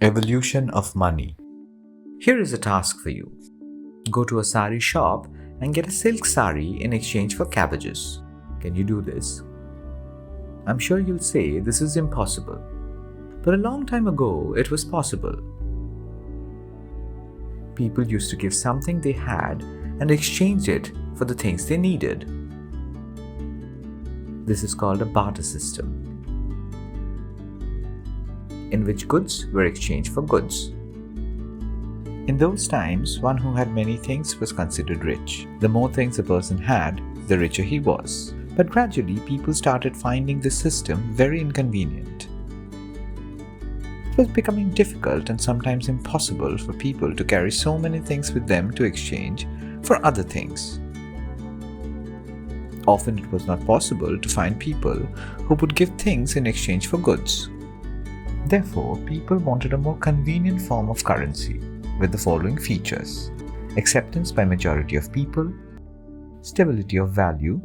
Evolution of money. Here is a task for you. Go to a sari shop and get a silk sari in exchange for cabbages. Can you do this? I'm sure you'll say this is impossible. But a long time ago, it was possible. People used to give something they had and exchange it for the things they needed. This is called a barter system, in which goods were exchanged for goods. In those times, one who had many things was considered rich. The more things a person had, the richer he was. But gradually, people started finding this system very inconvenient. It was becoming difficult and sometimes impossible for people to carry so many things with them to exchange for other things. Often it was not possible to find people who would give things in exchange for goods. Therefore, people wanted a more convenient form of currency with the following features: acceptance by majority of people, stability of value,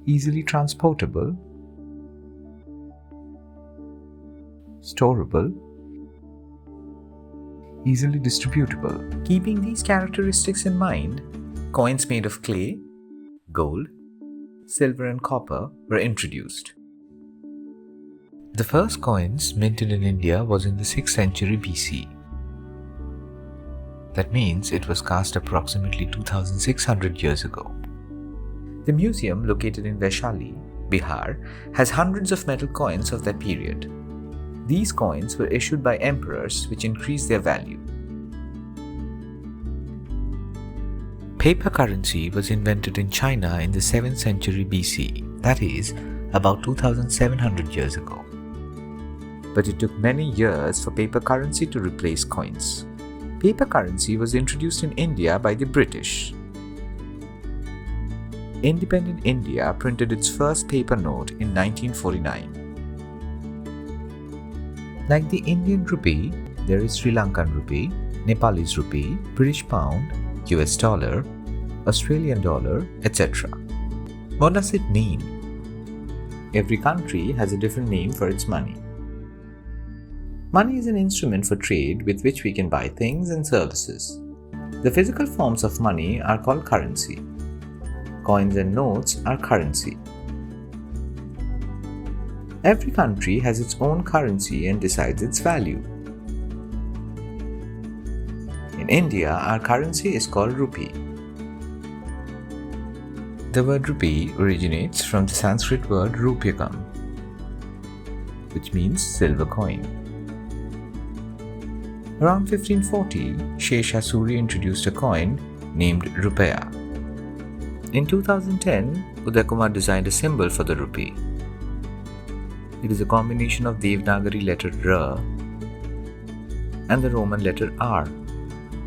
easily transportable, storable, easily distributable. Keeping these characteristics in mind, coins made of clay, gold, silver and copper were introduced. The first coins minted in India was in the 6th century BC. That means it was cast approximately 2600 years ago. The museum located in Vaishali, Bihar, has hundreds of metal coins of that period. These coins were issued by emperors, which increased their value. Paper currency was invented in China in the 7th century BC, that is, about 2700 years ago. But it took many years for paper currency to replace coins. Paper currency was introduced in India by the British. Independent India printed its first paper note in 1949. Like the Indian rupee, there is Sri Lankan rupee, Nepalese rupee, British pound, US dollar, Australian dollar, etc. What does it mean? Every country has a different name for its money. Money is an instrument for trade with which we can buy things and services. The physical forms of money are called currency. Coins and notes are currency. Every country has its own currency and decides its value. In India, our currency is called rupee. The word rupee originates from the Sanskrit word rupyakam, which means silver coin. Around 1540, Shesha Suri introduced a coin named rupaya. In 2010, Uday Kumar designed a symbol for the rupee. It is a combination of Devanagari letter R and the Roman letter R.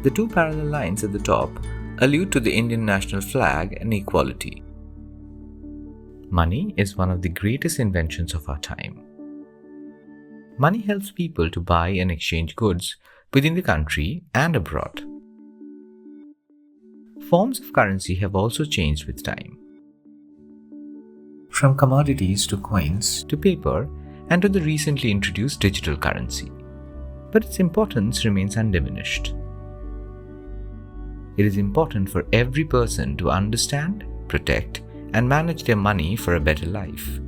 The two parallel lines at the top allude to the Indian national flag and equality. Money is one of the greatest inventions of our time. Money helps people to buy and exchange goods within the country and abroad. Forms of currency have also changed with time. From commodities to coins to paper and to the recently introduced digital currency. But its importance remains undiminished. It is important for every person to understand, protect, and manage their money for a better life.